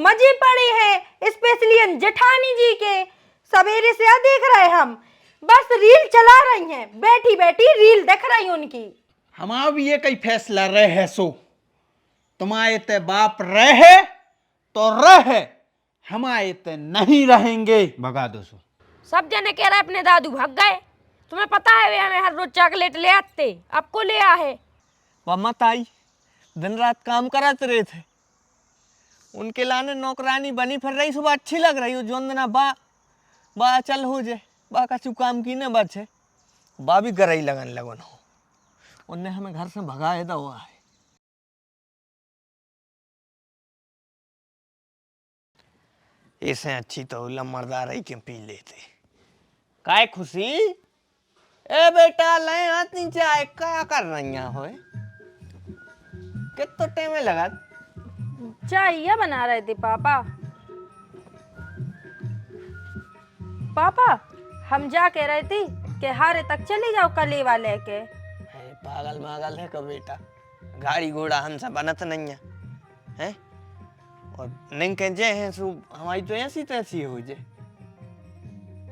मजे पड़े हैं, स्पेशली जेठानी जी के। सवेरे से आ देख रहे हम, बस रील चला रही हैं, बैठी बैठी रील देख रही उनकी। हमारा भी ये कई फैसला रहे सो, तुम्हारे ते बाप रहे तो रहे, हमारे ते नहीं रहेंगे। भगा दो सो। सब जने कह रहे अपने दादू भाग गए। तुम्हें पता है वे हमें हर रोज चॉकलेट ले आते, आपको ले आए। वह मत आई, दिन रात काम करत रहे थे, उनके लाने नौकरानी बनी फिर रही। सुबह अच्छी लग रही हो जोंदना बा चल हो जे बा का काम की न बचे बा भी गरई लगन लगन हो, उनने हमें घर से भगाए दा हुआ है। इसे अच्छी तो लमरदार ही क्यों पी लेते। काय खुशी, ए बेटा ले हाथ नीचे आए, क्या कर रही हो? कितना टाइम लगा? चाय बना रहे थे पापा। पापा हम जा कह रहे थे कि हारे तक चली जाओ कलेवा लेके। पागल मागल है का बेटा, गाड़ी घोड़ा हमसे बनत नहीं है, हैं? और नहीं कह जे हैं सो हमारी तो ऐसी तैसी हो जे,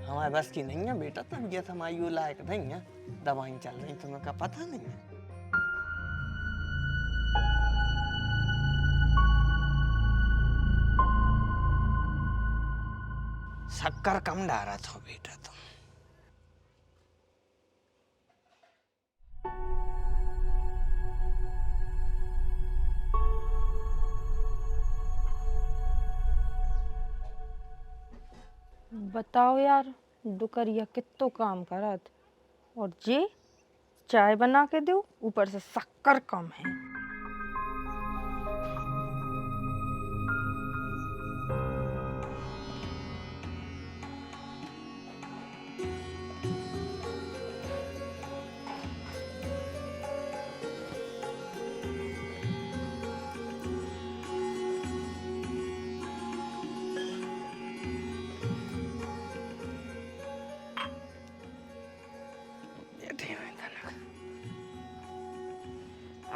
हमारे बस की नहीं है बेटा। तबीयत हमारी वो लायक नहीं है, दवाई चल रही तुम्हें का पता नहीं है। शक्कर कम डारा था बेटा तुम। बताओ यार, डुकरिया कितो काम करत, और जे चाय बना के दो, ऊपर से शक्कर कम है।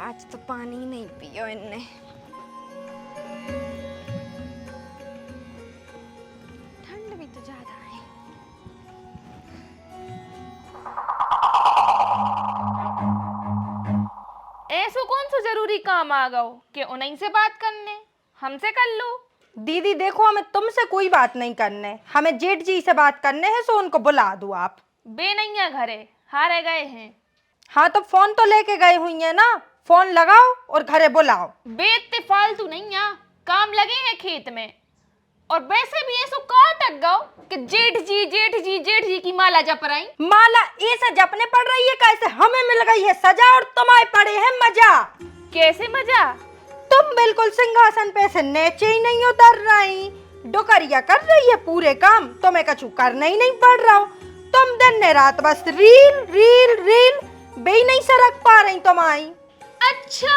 आज तो पानी नहीं पियो इनने। ठंड भी तो ज्यादा है। ऐसो कौन सा जरूरी काम आ गओ कि उन्हीं से बात करने, हमसे कर लो। दीदी देखो, हमें तुमसे कोई बात नहीं करने, हमें जेठ जी से बात करने हैं, सो उनको बुला दो आप। बे नहीं है घरे, हारे गए हैं। हाँ तो फोन तो लेके गए हुई है ना, फोन लगाओ और घरे बुलाओ। बे इतने फालतू नहीं है, काम लगे हैं खेत में। और वैसे भी ऐसो कहाँ टक गओ कि जेठ जी की माला जप रही। माला ऐसे जपने पड़ रही है, कैसे हमें मिल गई है सजा और तुम्हारे पड़े हैं मजा। कैसे मजा? तुम बिल्कुल सिंहासन पे से नीचे ही नहीं उतर रही, डुकरिया कर रही है पूरे काम, तुम्हें कछु करना ही नहीं पड़ रहा। तुम दिन रात बस रील रील रील, बे नहीं सरक पा रही तुम्हारी। अच्छा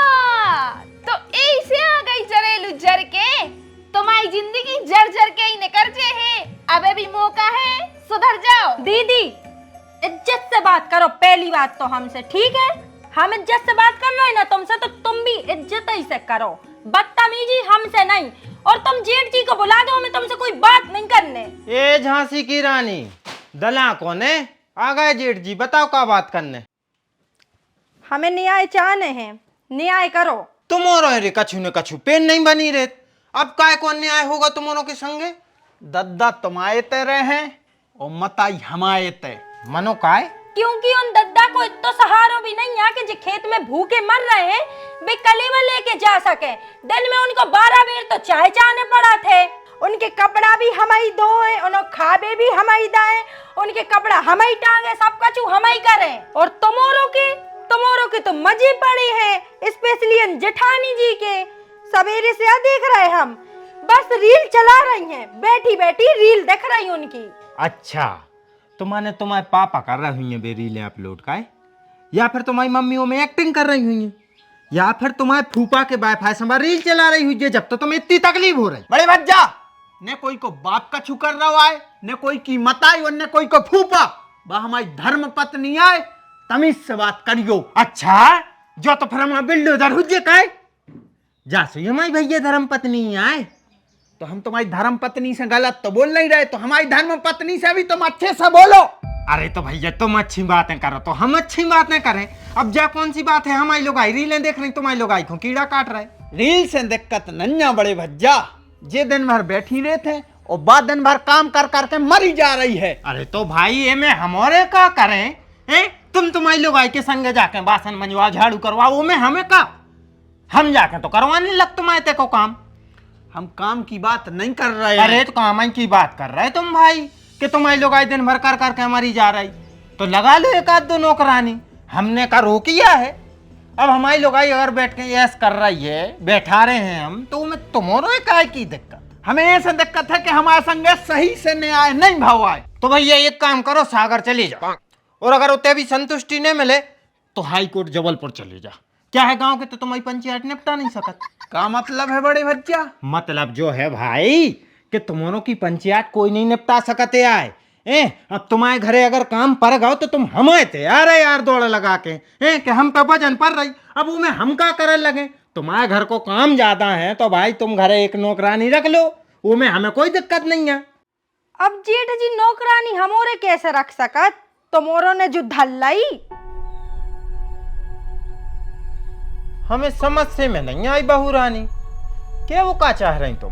तो ऐसे आ गई जरेलू जर के, तुम्हारी जिंदगी जर जर के ही निकर जे है। अबे भी मौका है, सुधर जाओ। दीदी इज्जत से बात करो, पहली बात तो हमसे, ठीक है? हम इज्जत से बात कर रहे हैं ना तुमसे, तो तुम भी इज्जत ही से करो, बदतमीजी हमसे नहीं। और तुम जेठ जी को बुला दो, हमें तुमसे कोई बात नहीं करने। ए झांसी की रानी, दला कौन है? आ गए जेठ जी, बताओ क्या बात करने। हमें न्याय चाहने हैं, न्याय करो। तुम और रे कछु न कछु पेन नहीं बनी रे, अब काय कौन न्याय होगा तुमों के संगे? दद्दा तुम्हारे ते रहे और मताई हमारे ते। मनो काय? क्योंकि उन दद्दा को इतना सहारा भी नहीं है कि जो खेत में भूखे मर रहे हैं वे कलेवा लेके जा सके। दिन में उनको 12 बेर तो चाय चाहने पड़ा थे, उनके कपड़ा भी हमारी धोए, उन्होंने खाबे भी हमारी दाए, उनके कपड़ा हमारी टांगे, सब कछु हमारी करे। और तुम्हारों के तो मजे पड़े हैं, स्पेशली जेठानी जी के। सवेरे से देख रहे हम, बस रील चला रही हैं, बैठी बैठी रील देख रही उनकी। अच्छा तुम्हारे पापा कर रही हुई हैं रीलें अपलोड का, या फिर तुम्हारी मम्मियों में एक्टिंग कर रही हुई हैं, या फिर तुम्हारे फूफा के वाईफाई से रील चला रही हुई है, जब तो तुम्हें इतनी तकलीफ हो रही। बड़े भज्जा ने कोई को बाप का छू कर रहा है, ने कोई की मताई और ने कोई को फूफा, वह हमारी धर्म पत्नी आए, तमीज से बात करियो। अच्छा जो तो फिर हमारा बिल्डो उधर हुज्जे का जा सो हमारी भैया धर्म पत्नी आए, तो हम तुम्हारी धर्म पत्नी से गलत तो बोल नहीं रहे, तो हमारी धर्म पत्नी से भी तुम अच्छे से बोलो। अरे तो भैया तुम अच्छी बातें करो तो हम अच्छी बातें करें। अब जा कौन सी बात है, हमारी लोग आई रीलें देख रही, तुम्हारी लोग आई को कीड़ा काट रहे। रील से दिक्कत नन्या बड़े भज्जा, जे दिन भर बैठी रहे थे और बाद दिन भर काम कर करके मरी जा रही है। अरे तो भाई ये में हमारे का करें हैं? तुम तुम्हारी लोग आई के संगे जाके बासन मंजवा झाड़ू करवाओ, वो में हमें का, हम जाके तो करवाने लग तुम्हारे को काम। हम काम की बात नहीं कर रहे हैं। अरे तो काम की बात कर रहे तुम भाई कि तुम्हारी लोग आई दिन भर कर करके हमारी जा रही, तो लगा लो एक आध दो नौकरानी। हमने का रोकिया है। अब हमारी लोग आई अगर बैठ के ऐस कर रही है, बैठा रहे हैं हम, तो में तुम्हारे काय की दिक्कत? हमें ऐसा दिक्कत है कि हमारे संगे सही से न्याय नहीं भाव आए। तो भैया एक काम करो, सागर चले जाओ, और अगर उतने भी संतुष्टि नहीं मिले तो हाई कोर्ट जबलपुर चले जा। क्या है गांव के तो तुम्हारी पंचायत निपटा नहीं सकत। का मतलब है बड़े भज्जा? मतलब जो है भाई कि तुम्हारों की पंचायत कोई नहीं निपटा सकते आए। अब तुम्हारे घरे अगर काम पड़ गओ तो तुम हमारे थे यार दौड़ लगा के कि हम पे वजन पड़ रही, अब वो में हम का करे लगे। तुम्हारे घर को काम ज्यादा है तो भाई तुम घरे एक नौकरानी रख लो, वो में हमें कोई दिक्कत नहीं है। अब जेठ जी नौकरानी हमोरे कैसे रख सकत, तुमोरो ने जो धल्लाई। हमें समझ से में नहीं आई बहू रानी, क्या वो का चाह रही तुम?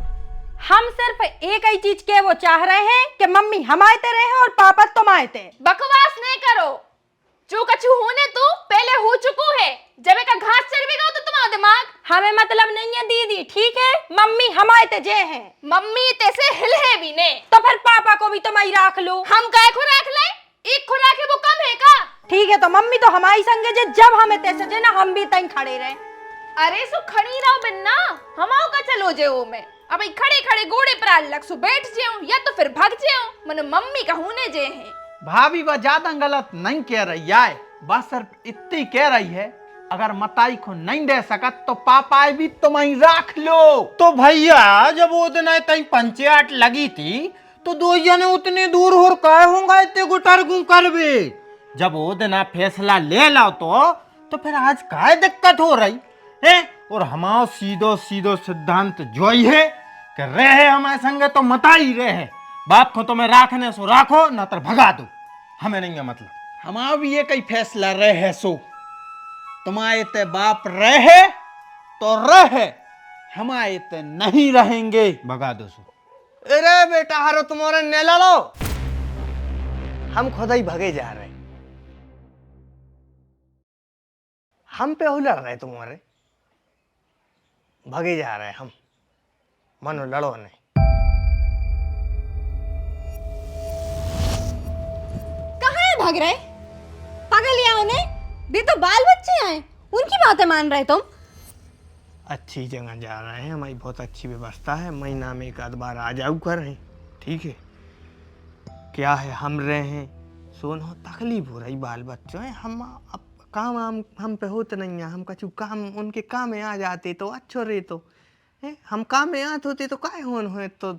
हम सिर्फ एक ही चीज के वो चाह रहे हैं कि मम्मी हमारे रहे और पापा तुम्हारे थे। बकवास नहीं करो, जो कछु होने तो पहले हो चुको है। जब एक घास चरवेगा तो तुम्हारा दिमाग। हमें मतलब नहीं है दीदी, ठीक है? मम्मी हमारे जे हैं। मम्मी तैसे हिल है भी ने, तो फिर पापा को भी तुम ही रख लो। हम काय को रख ले? एक को रखे वो कम है का? ठीक है, तो मम्मी तो हमारी संगे जे, जब हमें तैसे जे ना हम भी तई खड़े रहे। अरे सो खड़ी रहो बिन्ना, हमाओ का चलो जे वो में। अब खड़े खड़े घोड़े पर अलग सो बैठ जाऊं या तो फिर भाग जाऊं, मन मम्मी का होने जे हैं। भाभी वह ज्यादा गलत नहीं कह रही है, बस सिर्फ इतनी कह रही है अगर मताई को नहीं दे सकत तो पापा भी तुम्हें रख लो। तो भैया जब वो दिन तई पंचायत लगी थी तो दो जने उतने दूर हो काय होंगे इतने गुटर गु करबे। जब वो दिन फैसला ले लो तो फिर आज काय दिक्कत हो रही है? और हमारा सीधो सीधो सिद्धांत जो ही है कि रहे हमारे संगे तो मता ही रहे, बाप को तुम्हें राखने सो राखो ना तो भगा दो, हमें नहीं है मतलब। हमारा भी ये कई फैसला रहे सो, तुम्हारे ते बाप रहे तो रहे, हमारे ते नहीं रहेंगे, भगा दो सो। अरे बेटा हारो तुम्हारे नेला लो, हम खुद ही भगे जा रहे, हम पे हो लड़ रहे, तुम्हारे भगे जा रहे हम, मनो लड़ो नहीं। कहाँ है भाग रहे? पागल लिया उन्हें, भी तो बाल बच्चे हैं, उनकी बातें मान रहे तुम? अच्छी जगह जा रहे हैं, हमारी बहुत अच्छी व्यवस्था है, महीना में एक आध बार आ जाओ कर रहे, ठीक है? क्या है हम रहे हैं, सोनो तकलीफ हो रही, बाल बच्चों है, हम अब काम हम पे होते नहीं है, हम कछु काम उनके काम में आ जाते तो अच्छो रहे, तो हम काम में आते होते तो काय होन हो तो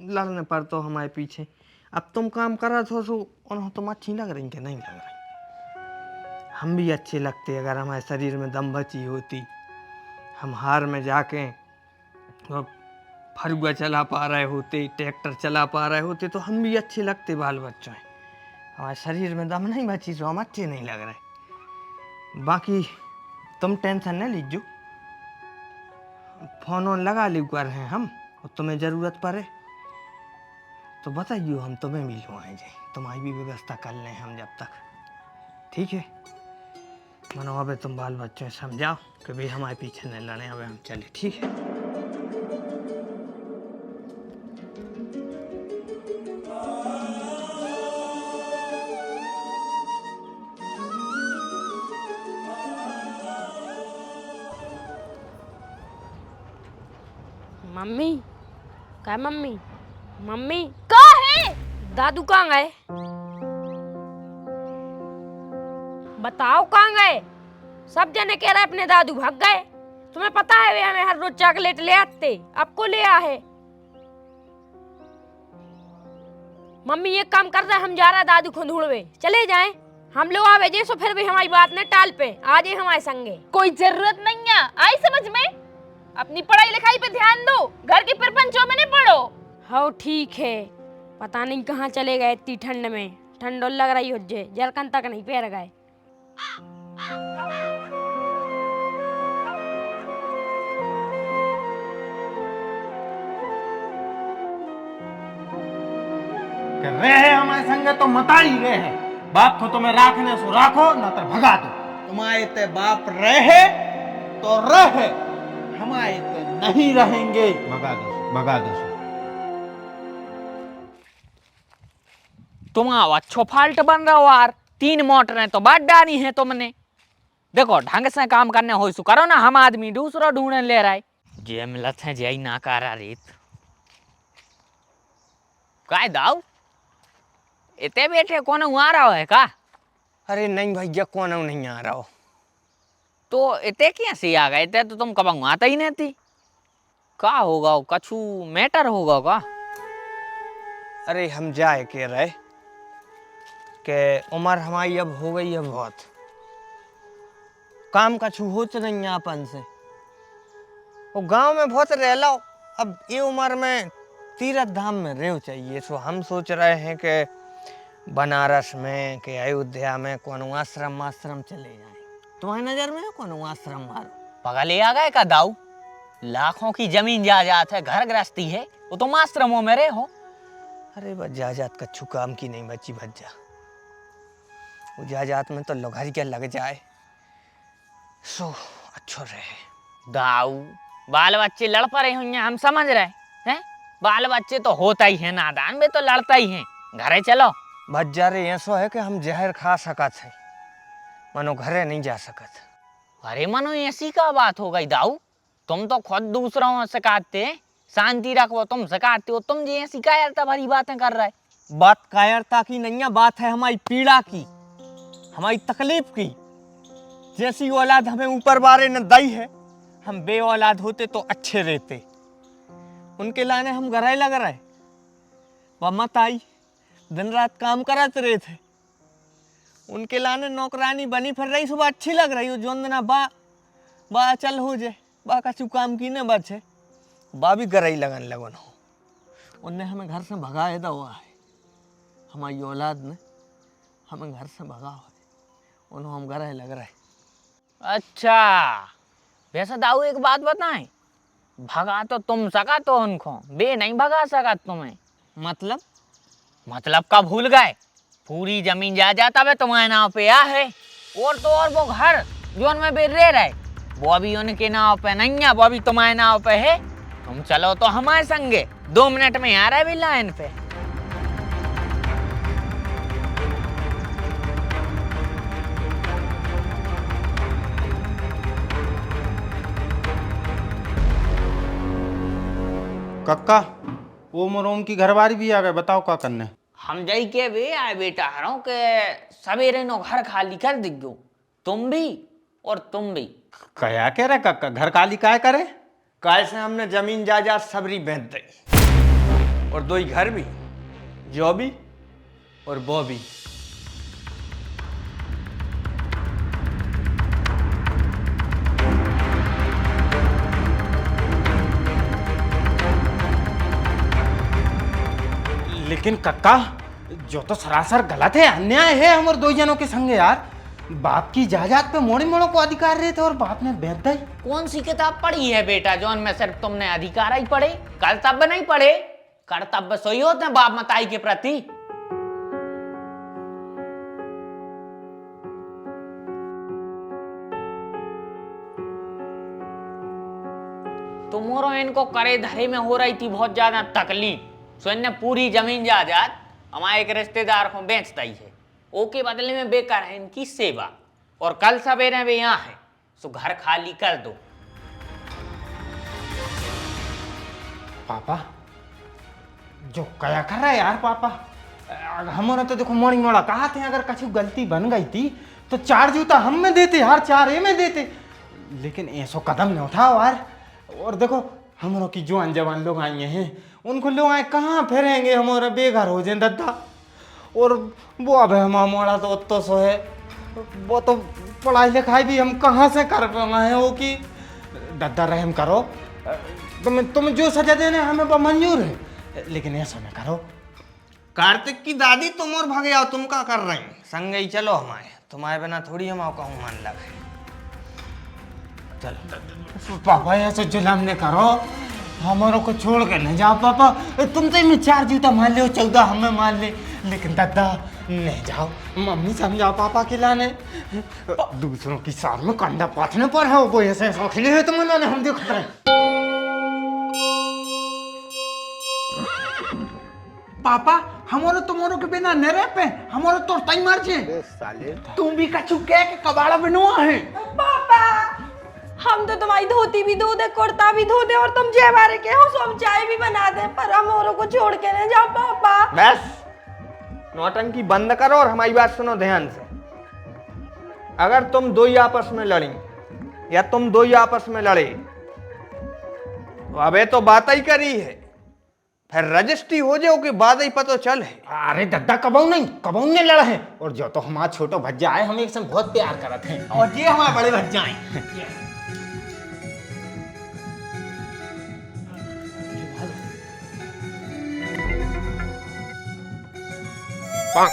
लड़ने पर तो हमारे पीछे। अब तुम काम कर रहे हो सो उन्हें तुम अच्छी लग रही कि नहीं लग रही? हम भी अच्छे लगते अगर हमारे शरीर में दम बची होती, हम हार में जाके फरुआ चला पा रहे होते, ट्रैक्टर चला पा रहे होते तो हम भी अच्छे लगते बाल बच्चों। हमारे शरीर में दम नहीं बची तो हम अच्छे नहीं लग रहे। बाकी तुम टेंशन न लीजिए, फोन ऑन लगा ली कर हैं हम, और तुम्हें ज़रूरत पड़े तो बताइए, हम तुम्हें मिलवाएं जाए, तुम्हारी भी व्यवस्था कर लें हम जब तक, ठीक है? मनो अबे तुम बाल बच्चों समझाओ कि भाई हमारे पीछे नहीं लड़े, अबे हम चले, ठीक है? मम्मी क्या? मम्मी मम्मी का है? दादू कहाँ गए? बताओ कहाँ गए? सब जने कह रहे अपने दादू भाग गए। तुम्हें पता है वे हमें हर रोज चॉकलेट ले आते, आपको ले आ है। मम्मी एक काम कर रहे, हम जा रहे दादू को ढूंढवे, चले जाएं। हम लोग आवे जे सो फिर भी हमारी बात न टाल पे, आ जाए हमारे संगे। कोई जरूरत नहीं है, आई समझ में? अपनी पढ़ाई लिखाई पे ध्यान दो, घर के प्रपंचों में नहीं हो ठीक है, पता नहीं कहाँ चले गए इतनी ठंड में, ठंड लग रही हो जे जलकन तक नहीं पैर गए। रहे हमारे संग तो मता ही रहे, बाप को तुम्हें राखने सो राखो, ना तो भगा दो। तुम्हारे ते बाप रहे तो रहे, हमारे ते नहीं रहेंगे। भगा दो, भगा दो। तुम आओ अच्छो फाल्ट बन रहा हो यार, 3 मोटरें तो बात डाली है तुमने। देखो ढंग से काम करने हो सु करो ना, हम आदमी दूसरा ढूंढने ले रहा है। जे मिलत है जय नाकारा रेत काय दाऊ इतने बैठे कौन आ रहा है का? अरे नहीं भैया, कौन नहीं आ रहा हो। तो इतने कैसे आ गए थे? तो तुम कब आता ही नहीं थी। का होगा कछु मैटर होगा का? अरे हम जाए कह रहे कि उम्र हमारी अब हो गई है बहुत, काम का छू हो तो नहीं है अपन से। वो गांव में बहुत रह लो, अब ये उम्र में तीर्थ धाम में रेव चाहिए। सो हम सोच रहे हैं कि बनारस में कि अयोध्या में कौन आश्रम चले जाएं। तुम्हारी नजर में है कौन आश्रम मारो? पगले आ गए का दाऊ? लाखों की जमीन जायदाद है, घर गृहस्थी है, वो तुम आश्रमों में रहे हो। अरे बस जायदाद कच्छू काम की नहीं बची भज्जा, वो जायदाद में तो लोग क्या लग जाए सो अच्छो रहे। दाऊ बाल बच्चे लड़ पड़े होंगे, हम समझ रहे हैं। बाल बच्चे तो होता ही है, नादान में तो लड़ता ही है। घरे चलो। भज्जा रे ऐसो है कि हम जहर खा सकत है, मनो घरे नहीं जा सकत। अरे मनो ऐसी का बात हो गई दाऊ? तुम तो खुद दूसरों से कहते शांति रखो, तुम सिखाते हो, तुम जी ऐसी कायरता भरी बातें कर रहे। बात कायरता की नहीं है, बात है हमारी पीड़ा की, हमारी तकलीफ की। जैसी औलाद हमें ऊपर वाले ने दी है, हम बे औलाद होते तो अच्छे रहते। उनके लाने हम घरे लग रहे, वह मत आई दिन रात काम करत रहे थे। उनके लाने नौकरानी बनी फिर रही, सुबह अच्छी लग रही हो। जोन दिना बा चल हो जाए, बा का चू काम की न बचे, बा भी गरई लगन लगन हो। उनने हमें घर से भगाए दा हुआ है, हमारी औलाद ने हमें घर से भगा हो, उन्होंने हम गरे लग रहे। अच्छा वैसा दाऊ एक बात बताएं, भगा तो तुम सका तो उनको, बे नहीं भगा सका तुम्हें। मतलब का भूल गए? पूरी जमीन जायदाद अब तुम्हारे नाव पे आ है, और तो और वो घर जो उनमें बे रह रहे वो अभी उनके नाव पे नहीं है, वो अभी तुम्हारे नाव पे है। तुम चलो तो हमारे संगे, 2 मिनट में आ रहा है भी लाइन पे। कक्का वो मरोम की घरवारी भी आ गए, बताओ क्या करने। हम जाई के वे आए बेटा हरों के सवेरे नो घर खाली कर दियो, तुम भी और तुम भी। क्या कह रहे कक्का, घर खाली काय करे? कल से हमने जमीन जायदाद सबरी बेच दी, और 2 ही घर भी, जो भी और वो भी। लेकिन कक्का जो तो सरासर गलत है, अन्याय है हमारे 2 जनों के संगे यार। बाप की जायदाद पे मोड़ी मोड़ों को अधिकार रहे थे और बाप ने बेच दी। कौन सी किताब पढ़ी है बेटा जो उनमें सिर्फ तुमने अधिकार ही पढ़े, कर्तव्य नहीं पढ़े? कर्तव्य सोई होते हैं बाप मताई के प्रति। तुम्हारो इनको करे धरे में हो रही थी बहुत ज्यादा तकलीफ, सो इनने पूरी जमीन जायदाद हमारे एक रिश्तेदार को बेचता ही है, ओके बदले में बेकार है इनकी सेवा। और कल सवेरे वे यहाँ है, सो घर खाली कर दो। पापा जो क्या कर रहा है यार पापा, हमारा तो देखो मोड़ी मोड़ा कहा थे, अगर कछु गलती बन गई थी तो 4 जूता हम में देते यार, 4 ए में देते, लेकिन ऐसो कदम नहीं उठाओ यार। और देखो हमारों की जवान जवान लोग आए हैं, उनको लोग आए कहाँ फिरेंगे, हमारा बेघर हो जाए दद्दा। और वो अब हमारा मोड़ा तो उत्तो सो है, वो तो पढ़ाई लिखाई भी हम कहाँ से कर पाए हैं। वो कि दद्दा रहम करो, तुम जो सजा देने हमें वो मंजूर है, लेकिन ऐसा न करो। कार्तिक की दादी तुम और भागे आओ, तुम क्या कर रही संग ही चलो हमारे, तुम्हारे बिना थोड़ी हम आओ कहूँ मन लगे। चल पापा ऐसे जुलम ने करो, हमारों को छोड़ के न जाओ पापा। तुम तो में 4 जूता मान ले, 14 हमें मान ले, लेकिन दादा नहीं जाओ। मम्मी समझाओ पापा के लाने, दूसरों की साथ में कंधा पाथने पर है वो ऐसे ऐसा खिले हुए तुम उन्होंने हम देख रहे हैं। पापा हमारो तुम्हारो के बिना न रह पे, हमारो तो टाइम मार जे साले। तुम भी कछु कह के कबाड़ा बनवा है। पापा हम तो तुम्हारी धोती भी धो दे, कुर्ता भी धो दे, और तुम जे बारे के हो सो हम चाय भी बना दे, पर हम औरों को छोड़ के नहीं जाओ पापा। बस नौटंकी बंद करो और हमारी बात सुनो ध्यान से। अगर तुम दो ही आपस में लड़ी या तुम दो ही आपस में लड़े तो अबे तो बात ही करी है, फिर रजिस्ट्री हो जाओ कि बाद ही पता चल है। अरे दादा कबऊ नहीं लड़ा है, और जो तो हमारा छोटो भज्जा है, हम एक संग बहुत प्यार करते हैं, और ये हमारे बड़े भज्जा हैं। पांच